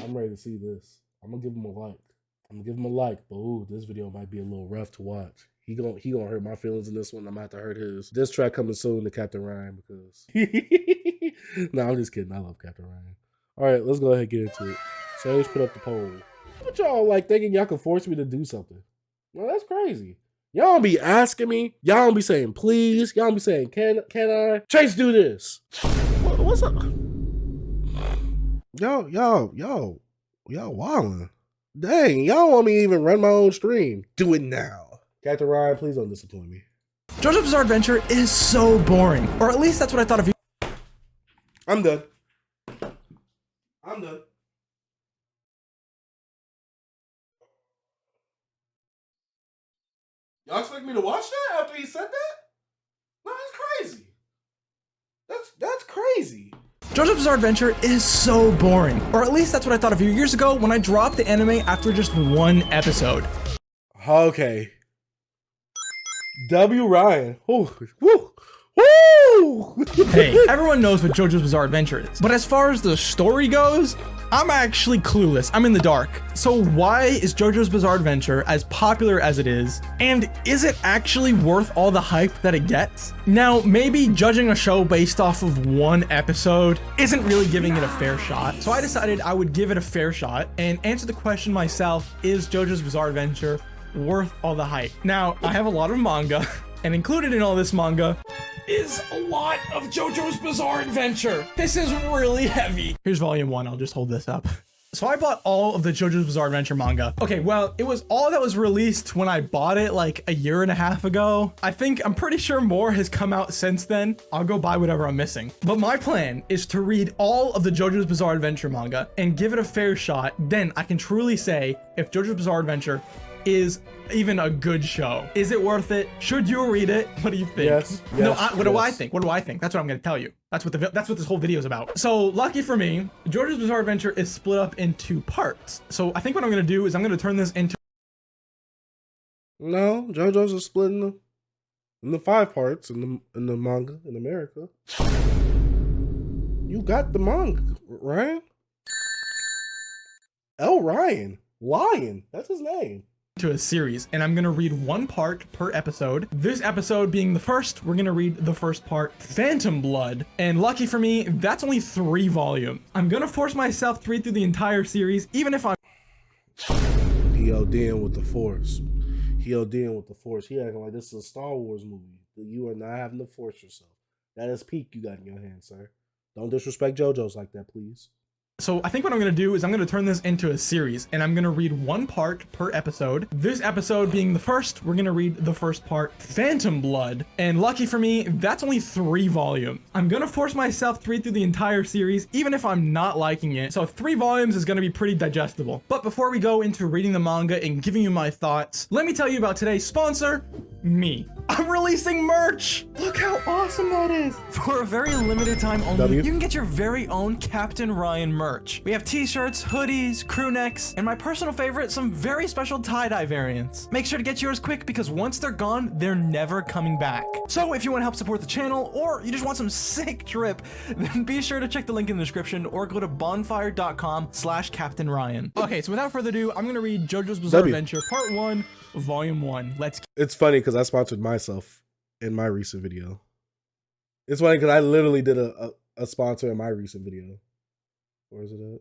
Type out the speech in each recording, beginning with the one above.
I'm ready to see this. I'm gonna give him a like. I'm gonna give him a like, but ooh, this video might be a little rough to watch. He gonna hurt my feelings in this one. I'm gonna have to hurt his. This track coming soon to Captain Raian because no, I'm just kidding. I love Captain Raian. All right, let's go ahead and get into it. Sage put up the poll. What y'all like thinking y'all can force me to do something? Well, that's crazy. Y'all don't be asking me. Y'all don't be saying please. Y'all don't be saying can I? Chase, do this. What's up? Y'all wildin'. Dang, y'all want me to even run my own stream. Do it now. Captain Raian, please don't disappoint me. JoJo's Bizarre Adventure is so boring. Or at least that's what I thought of you. I'm done. I'm done. Y'all expect me to watch that after he said that? No, that's crazy. That's crazy. JoJo's Bizarre Adventure is so boring. Or at least that's what I thought a few years ago when I dropped the anime after just one episode. Okay. W. Ryan. Ooh, woo, woo. Hey, everyone knows what JoJo's Bizarre Adventure is. But as far as the story goes, I'm actually clueless. I'm in the dark. So why is JoJo's Bizarre Adventure as popular as it is? And is it actually worth all the hype that it gets? Now, maybe judging a show based off of one episode isn't really giving it a fair shot. So I decided I would give it a fair shot and answer the question myself, is JoJo's Bizarre Adventure worth all the hype? Now, I have a lot of manga, and included in all this manga is a lot of JoJo's Bizarre Adventure. This is really heavy. Here's volume 1, I'll just hold this up. So I bought all of the JoJo's Bizarre Adventure manga. Okay, well, it was all that was released when I bought it like a year and a half ago. I'm pretty sure more has come out since then. I'll go buy whatever I'm missing. But my plan is to read all of the JoJo's Bizarre Adventure manga and give it a fair shot. Then I can truly say if JoJo's Bizarre Adventure is even a good show. Is it worth it? Should you read it? What do you think? Yes. No, what do I think? What do I think? That's what I'm going to tell you. That's what this whole video is about. So lucky for me, JoJo's Bizarre Adventure is split up into parts. So I think what I'm going to do is I'm going to turn this into. No, JoJo's is split in the 5 parts in the manga in America. You got the manga, Ryan. L. Ryan. Lion. That's his name. To a series, and I'm gonna read one part per episode. This episode being the first, we're gonna read the first part, Phantom Blood. And lucky for me, that's only 3 volumes. I'm gonna force myself to read through the entire series, even if I'm. He ODing with the Force. He ODing with the Force. He acting like this is a Star Wars movie. You are not having to force yourself. That is peak you got in your hand, sir. Don't disrespect JoJo's like that, please. So I think what I'm going to do is I'm going to turn this into a series, and I'm going to read one part per episode. This episode being the first, we're going to read the first part, Phantom Blood. And lucky for me, that's only 3 volumes. I'm going to force myself to read through the entire series, even if I'm not liking it. So 3 volumes is going to be pretty digestible. But before we go into reading the manga and giving you my thoughts, let me tell you about today's sponsor, me. I'm releasing merch! Look how awesome that is! For a very limited time only, you can get your very own Captain Raian merch. We have t-shirts, hoodies, crew necks, and my personal favorite, some very special tie-dye variants. Make sure to get yours quick because once they're gone, they're never coming back. So if you want to help support the channel, or you just want some sick drip, then be sure to check the link in the description or go to bonfire.com/Captain Raian. Okay, so without further ado, I'm gonna read JoJo's Bizarre Adventure Part 1, Volume 1. It's funny because I sponsored myself in my recent video. It's funny because I literally did a sponsor in my recent video. Where is it at?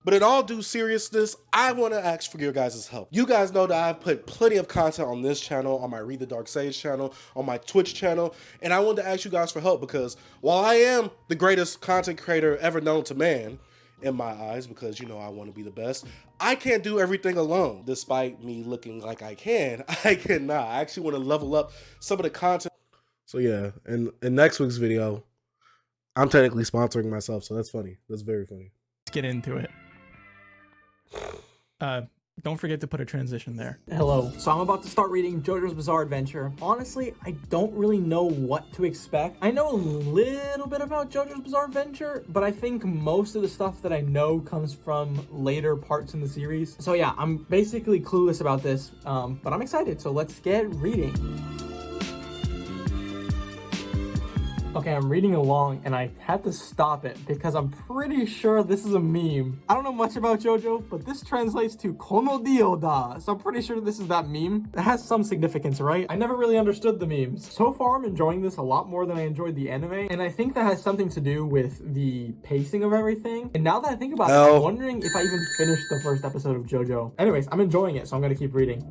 But in all due seriousness, I want to ask for your guys' help. You guys know that I've put plenty of content on this channel, on my Read the Dark Sage channel, on my Twitch channel, and I wanted to ask you guys for help because while I am the greatest content creator ever known to man, in my eyes, because you know I want to be the best, I can't do everything alone. Despite me looking like I cannot. I actually want to level up some of the content. So yeah, in next week's video, I'm technically sponsoring myself, so that's funny. That's very funny. Let's get into it. don't forget to put a transition there. Hello. So I'm about to start reading JoJo's Bizarre Adventure. Honestly, I don't really know what to expect. I know a little bit about JoJo's Bizarre Adventure, but I think most of the stuff that I know comes from later parts in the series. So yeah, I'm basically clueless about this, but I'm excited. So let's get reading. Okay, I'm reading along and I had to stop it because I'm pretty sure this is a meme. I don't know much about JoJo, but this translates to Kono Dio da. So I'm pretty sure this is that meme. It has some significance, right? I never really understood the memes. So far, I'm enjoying this a lot more than I enjoyed the anime. And I think that has something to do with the pacing of everything. And now that I think about it, I'm wondering if I even finished the first episode of JoJo. Anyways, I'm enjoying it, so I'm gonna keep reading.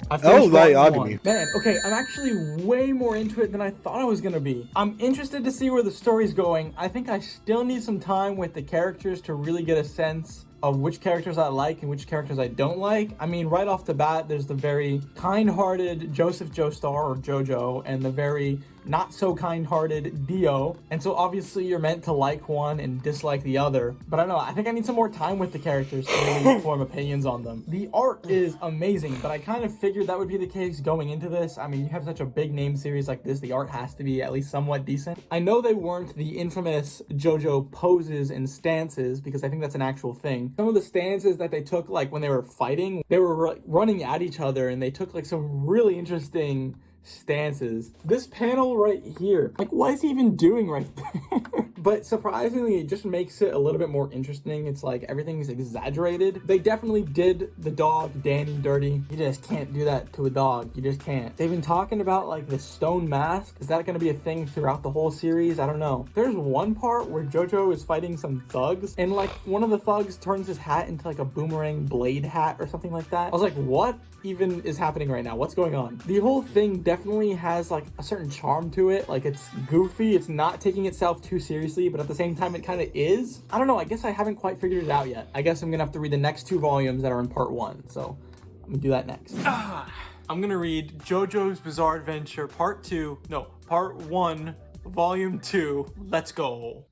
Agony. Man, okay, I'm actually way more into it than I thought I was gonna be. I'm interested to see where the story's going. I think I still need some time with the characters to really get a sense of which characters I like and which characters I don't like. I mean, right off the bat, there's the very kind-hearted Joseph Joestar, or JoJo, and the very not so kind-hearted Dio. And so obviously you're meant to like one and dislike the other. But I don't know, I think I need some more time with the characters to really form opinions on them. The art is amazing, but I kind of figured that would be the case going into this. I mean, you have such a big name series like this, the art has to be at least somewhat decent. I know they weren't the infamous JoJo poses and stances, because I think that's an actual thing. Some of the stances that they took, like when they were fighting, they were running at each other and they took like some really interesting stances. This panel right here, like what is he even doing right there? But surprisingly, it just makes it a little bit more interesting. It's like everything's exaggerated. They definitely did the dog Danny dirty. You just can't do that to a dog. You just can't. They've been talking about like the stone mask. Is that going to be a thing throughout the whole series? I don't know. There's one part where JoJo is fighting some thugs and like one of the thugs turns his hat into like a boomerang blade hat or something like that. I was like, what even is happening right now? What's going on? The whole thing definitely has like a certain charm to it. Like it's goofy. It's not taking itself too seriously, but at the same time it kind of is. I don't know. I guess I haven't quite figured it out yet. I guess I'm gonna have to read the next 2 volumes that are in part 1. So I'm gonna do that next. I'm gonna read JoJo's Bizarre Adventure part 1, volume 2. Let's go.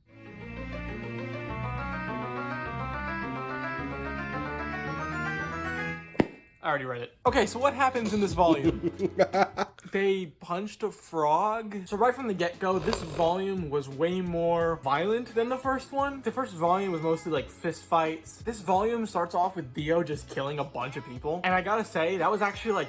I already read it. Okay, so what happens in this volume? They punched a frog. So right from the get-go, this volume was way more violent than the first one. The first volume was mostly like fist fights. This volume starts off with Dio just killing a bunch of people. And I gotta say, that was actually like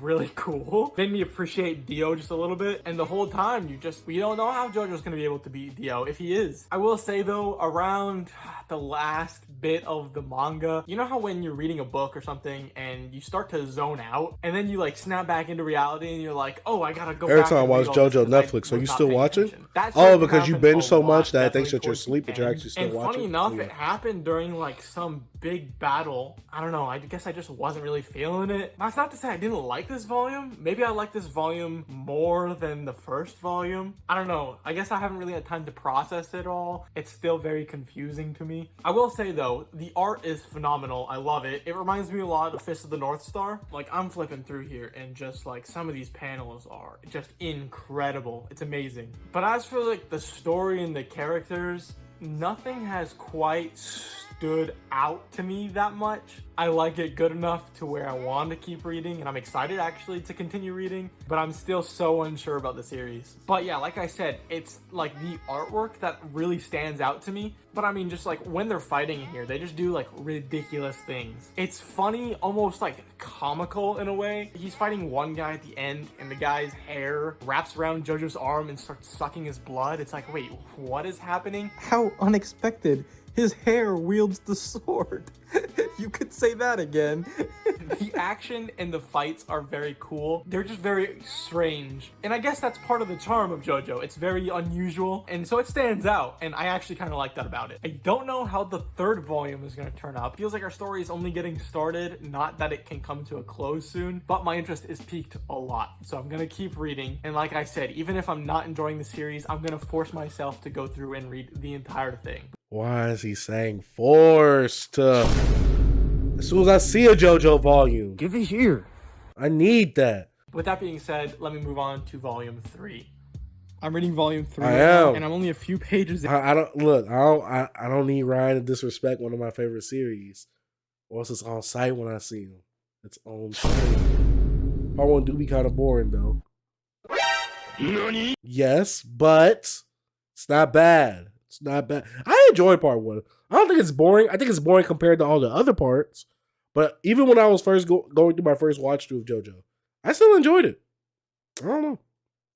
really cool. Made me appreciate Dio just a little bit. And the whole time we don't know how JoJo's gonna be able to beat Dio, if he is. I will say though, around the last bit of the manga, you know how when you're reading a book or something and you start to zone out and then you like snap back into reality and you're like, oh, I gotta go every back time I watch JoJo Netflix. Are you still watching? Oh, because you binge so much that it thinks that you're asleep, but you're actually still watching. And funny enough, it happened during like some big battle. I don't know, I guess I just wasn't really feeling it. That's not to say I didn't like this volume. Maybe I like this volume more than the first volume. I don't know. I guess I haven't really had time to process it all. It's still very confusing to me. I will say though, the art is phenomenal. I love it. It reminds me a lot of Fist of the North Star. Like I'm flipping through here and just like some of these panels are just incredible. It's amazing. But as for like the story and the characters, nothing has quite stood out to me that much. I like it good enough to where I want to keep reading, and I'm excited actually to continue reading, but I'm still so unsure about the series. But yeah, like I said, it's like the artwork that really stands out to me. But I mean, just like when they're fighting in here, they just do like ridiculous things. It's funny, almost like comical in a way. He's fighting one guy at the end and the guy's hair wraps around JoJo's arm and starts sucking his blood. It's like, wait, what is happening? How unexpected. His hair wields the sword. You could say that again. The action and the fights are very cool. They're just very strange. And I guess that's part of the charm of JoJo. It's very unusual, and so it stands out, and I actually kind of like that about it. I don't know how the 3rd volume is going to turn out. Feels like our story is only getting started, not that it can come to a close soon, but my interest is piqued a lot. So I'm going to keep reading, and like I said, even if I'm not enjoying the series, I'm going to force myself to go through and read the entire thing. Why is he saying forced? As soon as I see a JoJo volume, give it here. I need that. With that being said, let me move on to volume 3. I'm reading volume 3 I right now, am. and I'm only a few pages in. I don't look. I don't need Ryan to disrespect one of my favorite series. Once it's on site when I see him, it's on site. Part 1 do be kind of boring though. Yes, but it's not bad. It's not bad. I enjoyed part 1. I don't think it's boring. I think it's boring compared to all the other parts. But even when I was first going through my first watch through of JoJo, I still enjoyed it. I don't know.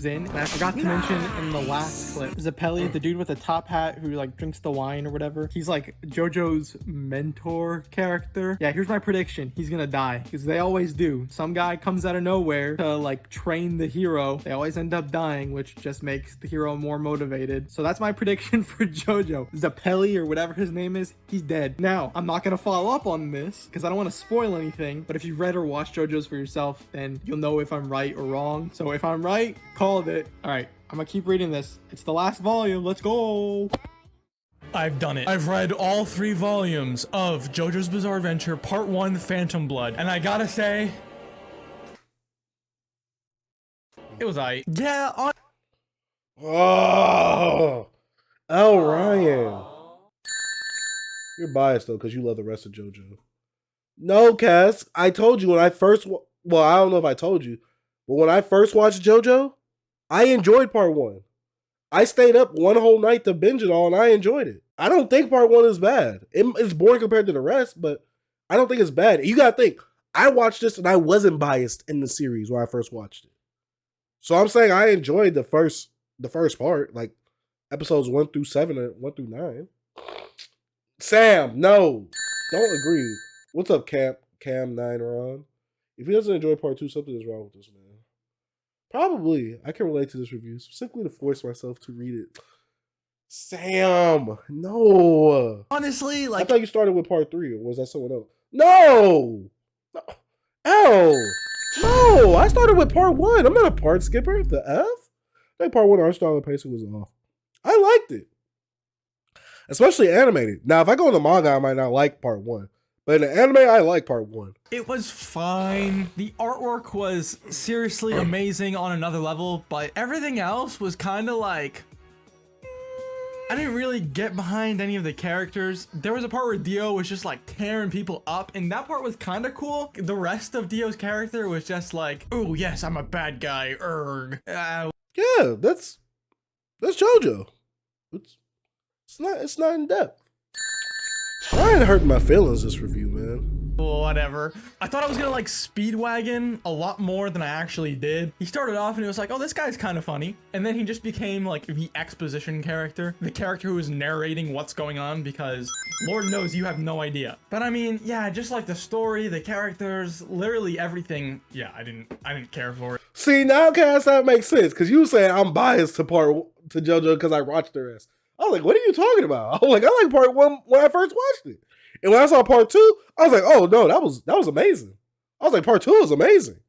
In, and I forgot to mention in the last clip, Zappelli, the dude with the top hat who like drinks the wine or whatever, he's like JoJo's mentor character. Yeah, here's my prediction. He's gonna die, because they always do. Some guy comes out of nowhere to like train the hero. They always end up dying, which just makes the hero more motivated. So that's my prediction for JoJo. Zappelli, or whatever his name is, he's dead. Now, I'm not gonna follow up on this, because I don't want to spoil anything, but if you've read or watched JoJo's for yourself, then you'll know if I'm right or wrong. So if I'm right, called it. All right, I'm gonna keep reading this. It's the last volume. Let's go. I've done it. I've read all 3 volumes of JoJo's Bizarre Adventure Part 1 Phantom Blood, and I gotta say, it was aight. Yeah, Oh, Ryan. You're biased though because you love the rest of JoJo. No, Cass. I told you when I first. Well, I don't know if I told you, but when I first watched JoJo, I enjoyed part 1. I stayed up one whole night to binge it all, and I enjoyed it. I don't think part 1 is bad. It's boring compared to the rest, but I don't think it's bad. You gotta think, I watched this and I wasn't biased in the series when I first watched it. So I'm saying I enjoyed the first part, like episodes 1 through 7 and 1 through 9. Sam, no, don't agree. What's up, Cam 9 Ron? If he doesn't enjoy part 2, something is wrong with this man. Probably. I can relate to this review, simply to force myself to read it. Sam, no. honestly, I like, thought you started with part 3, or was that someone else? No! No! I started with part 1. I'm not a part skipper. The F? I think part 1 art style and pacing was off. I liked it. Especially animated. Now, if I go in the manga, I might not like part 1. But in the anime, I like part 1. it was fine. The artwork was seriously amazing on another level, but everything else was kind of like, I didn't really get behind any of the characters. There was a part where Dio was just like tearing people up, and that part was kind of cool. The rest of Dio's character was just like, oh yes, I'm a bad guy, erg. Yeah, that's JoJo. It's not in depth. Ryan hurt my feelings this review, man. Whatever. I thought I was gonna like Speedwagon a lot more than I actually did. He started off and it was like, oh, this guy's kind of funny. And then he just became like the exposition character, the character who is narrating what's going on, because Lord knows you have no idea. But I mean, yeah, just like the story, the characters, literally everything. Yeah, I didn't care for it. See, now, Cass, that makes sense, because you saying I'm biased to JoJo because I watched the rest. I was like, what are you talking about? I was like, I like part 1 when I first watched it. And when I saw part 2, I was like, oh no, that was amazing. I was like, part 2 is amazing.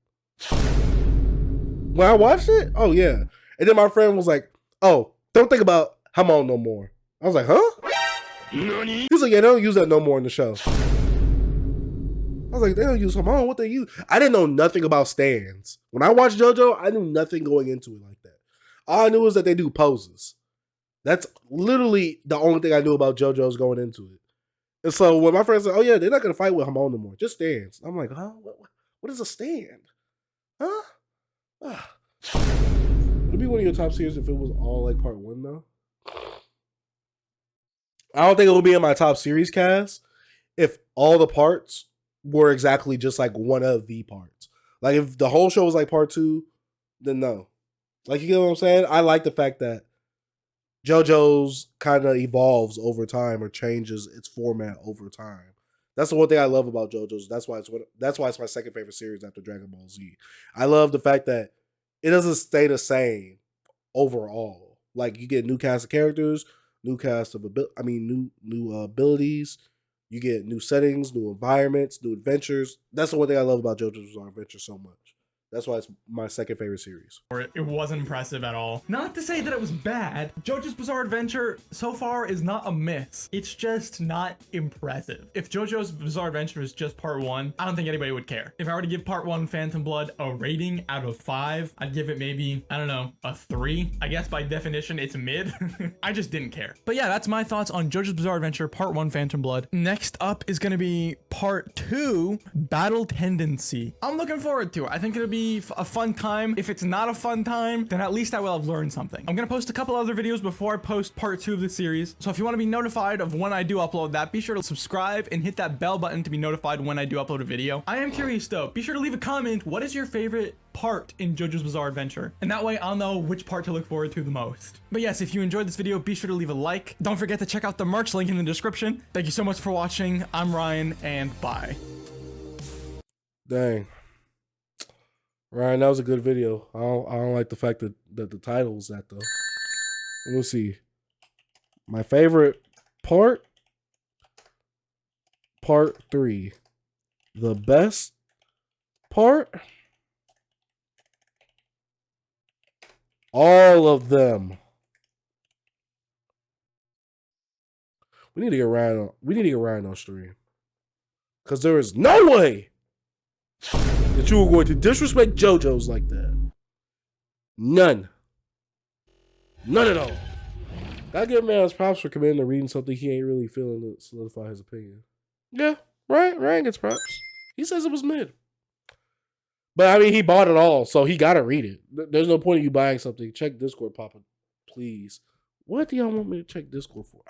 When I watched it, oh yeah. And then my friend was like, oh, don't think about Hamon no more. I was like, huh? He was like, yeah, they don't use that no more in the show. I was like, they don't use Hamon, what they use? I didn't know nothing about stands. When I watched JoJo, I knew nothing going into it like that. All I knew was that they do poses. That's literally the only thing I knew about JoJo's going into it. And so when my friend said, oh yeah, they're not going to fight with Hamon no more, just stands. I'm like, huh? What is a stand? Huh? Would it be one of your top series if it was all like part 1 though? I don't think it would be in my top series cast if all the parts were exactly just like one of the parts. Like if the whole show was like part 2, then no. Like, you get what I'm saying? I like the fact that JoJo's kind of evolves over time or changes its format over time. That's the one thing I love about JoJo's. That's why it's my second favorite series after Dragon Ball Z. I love the fact that it doesn't stay the same overall. Like, you get new cast of characters, new cast of new abilities. You get new settings, new environments, new adventures. That's the one thing I love about JoJo's Bizarre Adventure so much. That's why it's my second favorite series. It wasn't impressive at all. Not to say that it was bad. JoJo's Bizarre Adventure so far is not a miss. It's just not impressive. If JoJo's Bizarre Adventure is just part 1, I don't think anybody would care. If I were to give part 1 Phantom Blood a rating out of 5, I'd give it maybe, I don't know, a 3. I guess by definition, it's mid. I just didn't care. But yeah, that's my thoughts on JoJo's Bizarre Adventure part 1 Phantom Blood. Next up is gonna be part 2 Battle Tendency. I'm looking forward to it. I think it'll be a fun time. If it's not a fun time, then at least I will have learned something. I'm gonna post a couple other videos before I post part 2 of the series. So if you want to be notified of when I do upload that, be sure to subscribe and hit that bell button to be notified when I do upload a video. I am curious though. Be sure to leave a comment. What is your favorite part in JoJo's Bizarre Adventure? And that way I'll know which part to look forward to the most. But yes, if you enjoyed this video, be sure to leave a like. Don't forget to check out the merch link in the description. Thank you so much for watching. I'm Ryan, and bye. Dang. Ryan, that was a good video. I don't like the fact that the title was that though. We'll see. My favorite part 3. The best part, all of them. We need to get Ryan on stream. Because there is no way that you were going to disrespect JoJo's like that. None at all. Gotta give man his props for committing to reading something he ain't really feeling to solidify his opinion. Yeah, Ryan gets props. He says it was mid. But I mean, he bought it all, so he gotta read it. There's no point in you buying something. Check Discord, Papa, please. What do y'all want me to check Discord for?